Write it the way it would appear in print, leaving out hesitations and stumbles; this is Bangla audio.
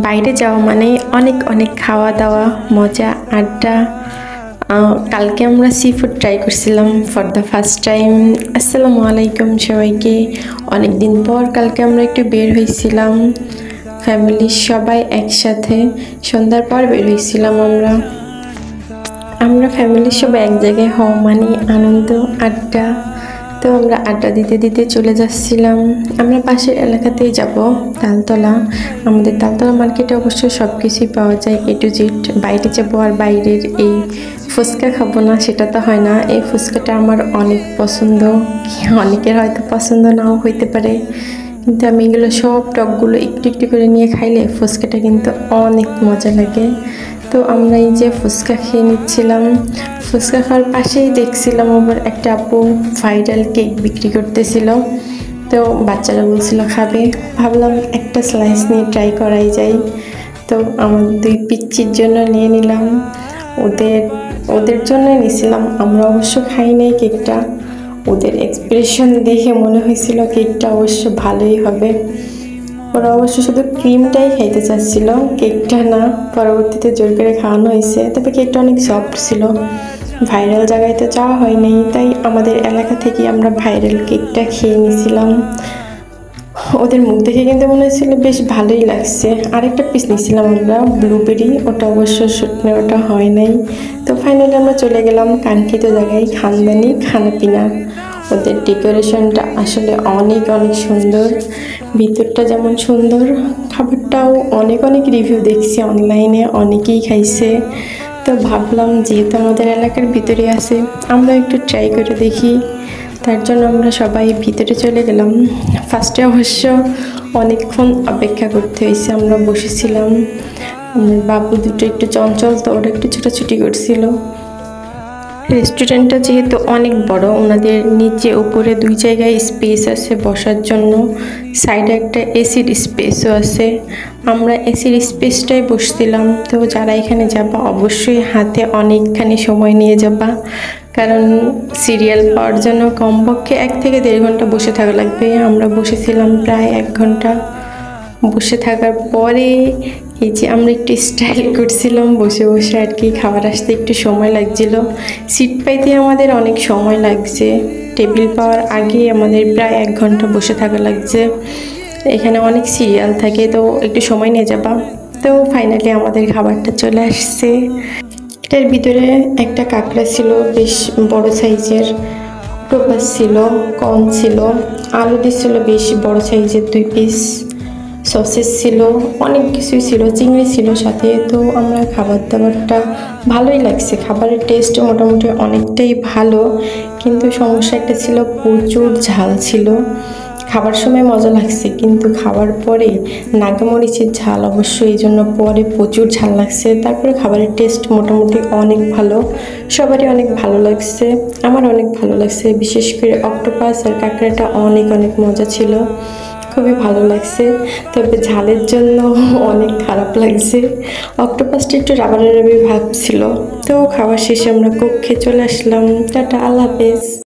বাইরে যাওয়া মানে অনেক অনেক খাওয়া দাওয়া, মজা, আড্ডা। কালকে আমরা সি ফুড ট্রাই করছিলাম ফর দ্য ফার্স্ট টাইম। আসসালামু আলাইকুম সবাইকে। অনেক দিন পর কালকে আমরা একটু বের হয়েছিলাম, ফ্যামিলির সবাই একসাথে সন্ধ্যার পর বের হয়েছিলাম। আমরা ফ্যামিলির সবাই এক জায়গায় হওয়া মানে আনন্দ, আড্ডা। তো আমরা আড্ডা দিতে দিতে চলে যাচ্ছিলাম। আমরা পাশের এলাকাতেই যাব, তালতলা। আমাদের তালতলা মার্কেটে অবশ্য সব কিছুই পাওয়া যায়, এ টু জেড। বাইরে যাবো আর বাইরের এই ফুচকা খাবো না, সেটা তো হয় না। এই ফুচকাটা আমার অনেক পছন্দ, অনেকের হয়তো পছন্দ নাও হইতে পারে, কিন্তু আমি এগুলো সব টকগুলো একটু একটু করে নিয়ে খাইলে ফুচকাটা কিন্তু অনেক মজা লাগে। তো আমরা এই যে ফুচকা খেয়ে নিচ্ছিলাম, ফুচকা খাওয়ার পাশেই দেখছিলাম আবার একটা আপু ভাইরাল কেক বিক্রি করতেছিল। তো বাচ্চারা বলছিল খাবে, ভাবলাম একটা স্লাইস নিয়ে ট্রাই করাই যায়। তো আমার দুই পিচ্চির জন্য নিয়ে নিলাম, ওদের জন্যই নিয়েছিলাম। আমরা অবশ্য খাই নাই কেকটা, ওদের এক্সপ্রেশন দেখে মনে হয়েছিল কেকটা অবশ্য ভালোই হবে। ওরা অবশ্য শুধু ক্রিমটাই খাইতে চাচ্ছিল, কেকটা না। পরবর্তীতে জোর করে খাওয়ানো হয়েছে, তবে কেকটা অনেক সফট ছিল। ভাইরাল জায়গায় তো যাওয়া হয়নি, তাই আমাদের এলাকা থেকে আমরা ভাইরাল কেকটা খেয়ে নিয়েছিলাম। ওদের মুখ দেখে কিন্তু মনে হচ্ছিল বেশ ভালোই লাগছে। আরেকটা পিস নিয়েছিলাম আমরা ব্লুবেরি, ওটা অবশ্য শুকনো, ওটা হয় নাই। তো ফাইনালি আমরা চলে গেলাম কাঙ্ক্ষিত জায়গায়, খানদানি খানাপিনা। ওদের ডেকোরেশনটা আসলে অনেক অনেক সুন্দর, ভিতরটা যেমন সুন্দর, খাবারটাও অনেক অনেক রিভিউ দেখছি অনলাইনে, অনেকেই খাইছে। তো ভাবলাম যেহেতু আমাদের এলাকার ভিতরে আছে, আমরা একটু ট্রাই করে দেখি। তার জন্য আমরা সবাই ভিতরে চলে গেলাম। ফার্স্টে অবশ্য অনেকক্ষণ অপেক্ষা করতে হয়েছে, আমরা বসেছিলাম। আমার বাবু দুটো একটু চঞ্চল, তো ওরা একটু ছোটাছুটি করছিল। রেস্টুরেন্টটা যেহেতু অনেক বড়, ওনাদের নিচে উপরে দুই জায়গায় স্পেস আছে বসার জন্য, সাইডে একটা এসির স্পেসও আছে। আমরা এসির স্পেসটাই বসছিলাম। তো যারা এখানে যাবা অবশ্যই হাতে অনেকখানি সময় নিয়ে যাবা, কারণ সিরিয়াল পাওয়ার জন্য কমপক্ষে 1 থেকে 1.5 ঘন্টা বসে থাকা লাগবে। আমরা বসেছিলাম প্রায় 1 ঘন্টা। বসে থাকার পরে এই যে আমরা একটু স্টাইল করছিলাম বসে বসে আর কি, খাবার আসতে একটু সময় লাগছিল। সিট পাইতে আমাদের অনেক সময় লাগছে, টেবিল পাওয়ার আগে আমাদের প্রায় 1 ঘন্টা বসে থাকা লাগছে। এখানে অনেক সিরিয়াল থাকে, তো একটু সময় নিয়ে যাবা। তো ফাইনালি আমাদের খাবারটা চলে আসছে। এটার ভিতরে একটা কাঁকড়া ছিল বেশ বড় সাইজের, অক্টোপাস ছিল, কর্ন ছিল, আলু দিছিল বেশ বড় সাইজের 2 পিস, সসেস ছিল, অনেক কিছুই ছিল, চিংড়ি ছিল সাথে। তো আমরা খাবার দাবারটা ভালোই লাগছে, খাবারের টেস্ট মোটামুটি অনেকটাই ভালো, কিন্তু সমস্যা একটা ছিল, প্রচুর ঝাল ছিল। খাবার সময় মজা লাগছে, কিন্তু খাবার পরে নাগামরিচের ঝাল অবশ্য, এই জন্য পরে প্রচুর ঝাল লাগছে। তারপরে খাবারের টেস্ট মোটামুটি অনেক ভালো, সবারই অনেক ভালো লাগছে, আমার অনেক ভালো লাগছে। বিশেষ করে অক্টোপাস আর কাঁকড়াটা অনেক অনেক মজা ছিল, খুবই ভালো লাগছে। তবে ঝালের জন্য অনেক খারাপ লাগছে, অক্টোপাসটা একটু রাবারের ভাব ছিল। তো খাওয়া শেষে আমরা কক্ষে চলে আসলাম। টাটা, আল্লাহ হাফেজ।